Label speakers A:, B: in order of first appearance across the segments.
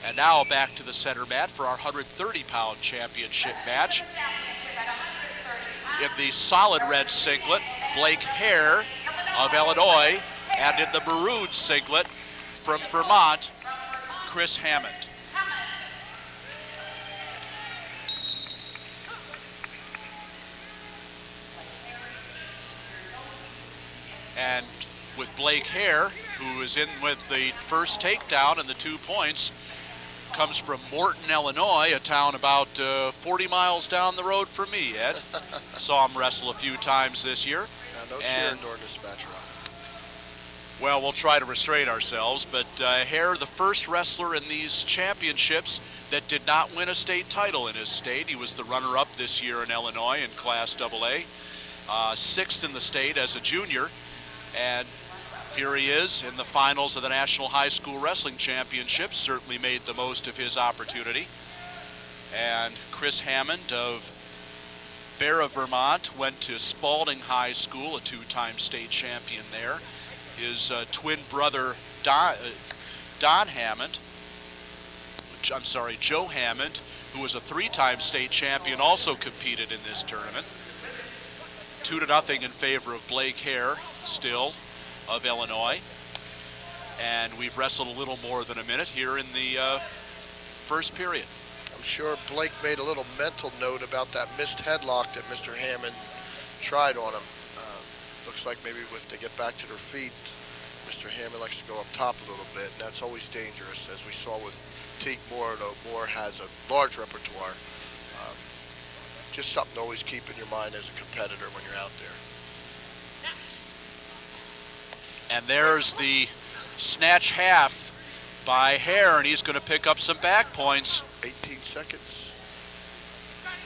A: And now back to the center mat for our 130-pound championship match. In the solid red singlet, Blake Hoerr of Illinois, and in the maroon singlet from Vermont, Chris Hammond. And with Blake Hoerr, who is in with the first takedown and the 2 points, comes from Morton, Illinois, a town about 40 miles down the road from me, Ed. Saw him wrestle a few times this year.
B: No cheering during this match, Rob.
A: Well, we'll try to restrain ourselves, but Hoerr, the first wrestler in these championships that did not win a state title in his state. He was the runner-up this year in Illinois in Class AA, sixth in the state as a junior, and here he is in the finals of the National High School Wrestling Championships, certainly made the most of his opportunity. And Chris Hammond of Barra, Vermont, went to Spalding High School, a two-time state champion there. His twin brother, Joe Hammond, who was a three-time state champion, also competed in this tournament. 2-0 in favor of Blake Hoerr, still, of Illinois. And we've wrestled a little more than a minute here in the first period.
B: I'm sure Blake made a little mental note about that missed headlock that Mr. Hammond tried on him. Looks like maybe if they get back to their feet, Mr. Hammond likes to go up top a little bit, and that's always dangerous, as we saw with Teague Moore, though Moore has a large repertoire. Just something to always keep in your mind as a competitor when you're out there.
A: And there's the snatch half by Hoerr, and he's going to pick up some back points.
B: 18 seconds.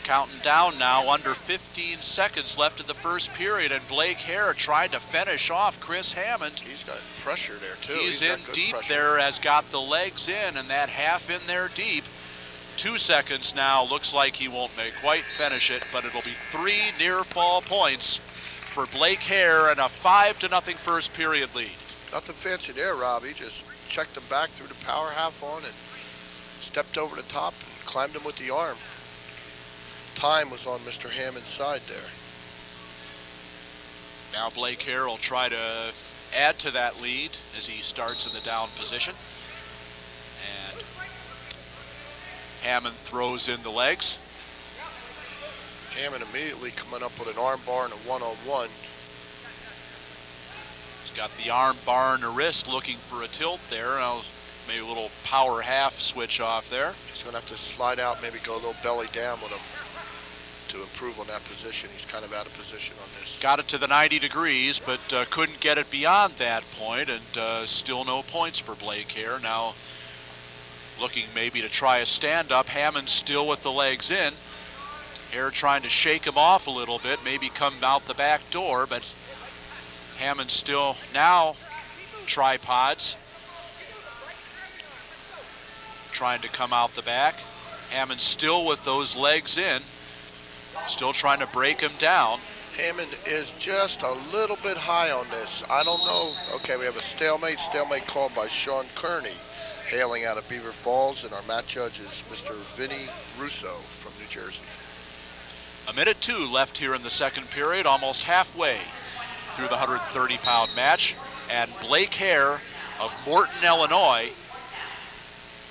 A: Counting down now, under 15 seconds left in the first period, and Blake Hoerr trying to finish off Chris Hammond.
B: He's got pressure there, too.
A: He's in deep there, has got the legs in, and that half in there deep. 2 seconds now, looks like he won't quite finish it, but it'll be 3 near-fall points for Blake Hoerr and a 5-0 first period lead.
B: Nothing fancy there, Rob. He just checked him back through the power half on and stepped over the top and climbed him with the arm. Time was on Mr. Hammond's side there.
A: Now Blake Hoerr will try to add to that lead as he starts in the down position. And Hammond throws in the legs.
B: Hammond immediately coming up with an arm bar and a one-on-one.
A: He's got the arm bar in the wrist, looking for a tilt there. Maybe a little power half switch off there.
B: He's going to have to slide out, maybe go a little belly down with him to improve on that position. He's kind of out of position on this.
A: Got it to the 90 degrees, but couldn't get it beyond that point, and still no points for Blake Hoerr. Now looking maybe to try a stand-up. Hammond still with the legs in. Hoerr trying to shake him off a little bit, maybe come out the back door, but Hammond still now tripods. Trying to come out the back. Hammond still with those legs in. Still trying to break him down.
B: Hammond is just a little bit high on this. I don't know. Okay, we have a stalemate. Stalemate called by Sean Kearney, hailing out of Beaver Falls, and our mat judge is Mr. Vinny Russo from New Jersey.
A: 1:02 left here in the second period, almost halfway through the 130-pound match. And Blake Hoerr of Morton, Illinois,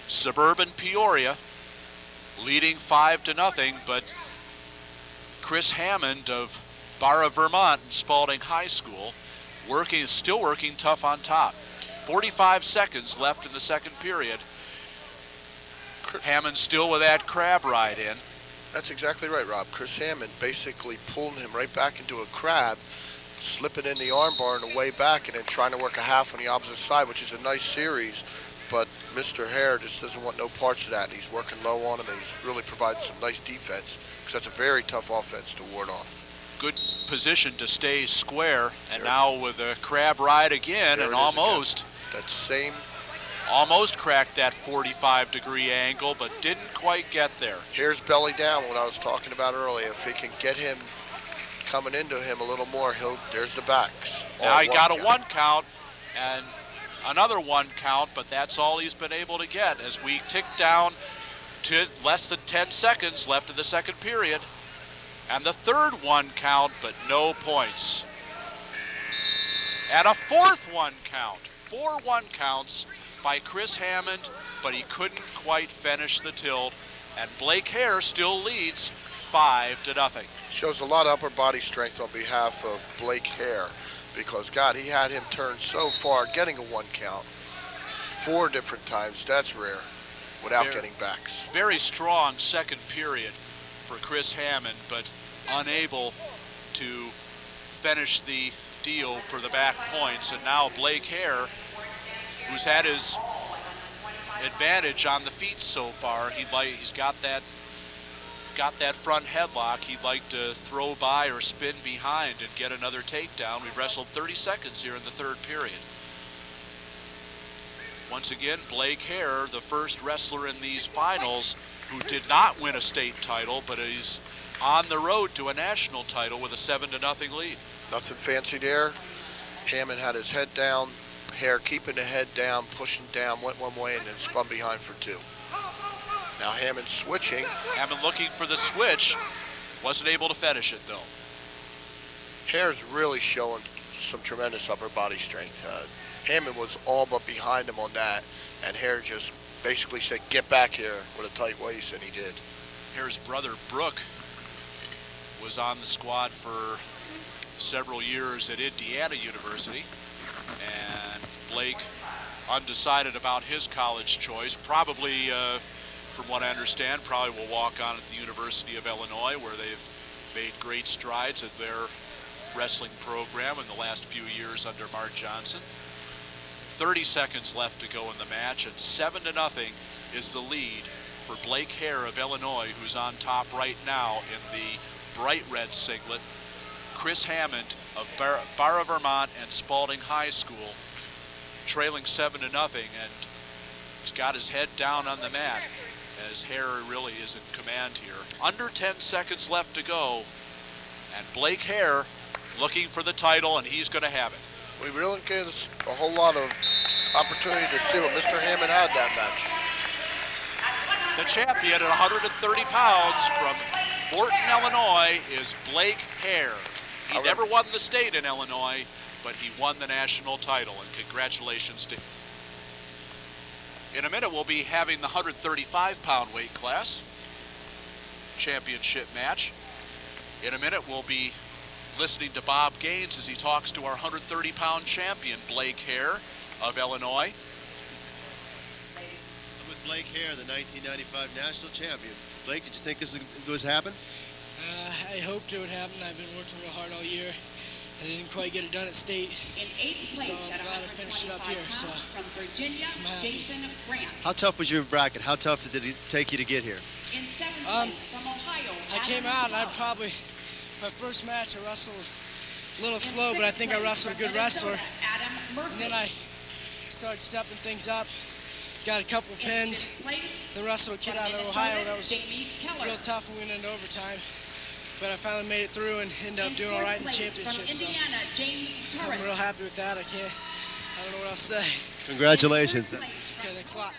A: suburban Peoria, leading 5-0, but Chris Hammond of Barra, Vermont, in Spalding High School, still working tough on top. 45 seconds left in the second period. Hammond still with that crab ride in.
B: That's exactly right, Rob. Chris Hammond basically pulling him right back into a crab, slipping in the armbar on the way back, and then trying to work a half on the opposite side, which is a nice series. But Mr. Hoerr just doesn't want no parts of that, and he's working low on him, and he's really providing some nice defense, because that's a very tough offense to ward off.
A: Good position to stay square, and now with a crab ride again, and almost
B: again. That same
A: almost cracked that 45-degree angle, but didn't quite get there.
B: Here's belly down, what I was talking about earlier. If he can get him coming into him a little more, there's the backs.
A: Now he got a 1 count, and another 1 count, but that's all he's been able to get as we tick down to less than 10 seconds left in the second period. And the third 1 count, but no points. And a fourth 1 count. 4 1 counts by Chris Hammond, but he couldn't quite finish the tilt. And Blake Hoerr still leads 5-0.
B: Shows a lot of upper body strength on behalf of Blake Hoerr, because God, he had him turn so far, getting a 1 count 4 different times. That's rare, without getting backs.
A: Very strong second period for Chris Hammond, but unable to finish the deal for the back points. And now Blake Hoerr, who's had his advantage on the feet so far, he's got that front headlock. He'd like to throw by or spin behind and get another takedown. We've wrestled 30 seconds here in the third period. Once again, Blake Hoerr, the first wrestler in these finals who did not win a state title, but is on the road to a national title with a 7-0 lead.
B: Nothing fancy there. Hammond had his head down. Hoerr keeping the head down, pushing down, went one way and then spun behind for 2. Now Hammond switching.
A: Hammond looking for the switch. Wasn't able to finish it though.
B: Hoerr's really showing some tremendous upper body strength. Hammond was all but behind him on that, and Hoerr just basically said, "Get back here," with a tight waist, and he did.
A: Hoerr's brother Brooke was on the squad for several years at Indiana University, and Blake undecided about his college choice. Probably, from what I understand, probably will walk on at the University of Illinois, where they've made great strides at their wrestling program in the last few years under Mark Johnson. 30 seconds left to go in the match, and 7-0 is the lead for Blake Hoerr of Illinois, who's on top right now in the bright red singlet. Chris Hammond of Barra, Vermont and Spalding High School trailing 7-0, and he's got his head down on the mat as Hoerr really is in command here. Under 10 seconds left to go, and Blake Hoerr looking for the title, and he's going to have it.
B: We really get a whole lot of opportunity to see what Mr. Hammond had that match.
A: The champion at 130 pounds from Morton, Illinois is Blake Hoerr. He never won the state in Illinois, but he won the national title, and congratulations to him. In a minute, we'll be having the 135-pound weight class championship match. In a minute, we'll be listening to Bob Gaines as he talks to our 130-pound champion, Blake Hoerr of Illinois.
C: I'm with Blake Hoerr, the 1995 national champion. Blake, did you think this was happen?
D: I hoped it would happen. I've been working real hard all year, and I didn't quite get it done at state. So I'm glad I finished it up here. So I'm happy.
C: How tough was your bracket? How tough did it take you to get here?
D: I came out, and I probably, my first match, I wrestled a little slow, but I think I wrestled a good wrestler. And then I started stepping things up. Got a couple pins. Then wrestled a kid out of Ohio that was real tough, and we went into overtime. But I finally made it through and ended up doing all right in the championship. So I'm real happy with that. I don't know what else to say.
C: Congratulations.
D: Okay, thanks a lot.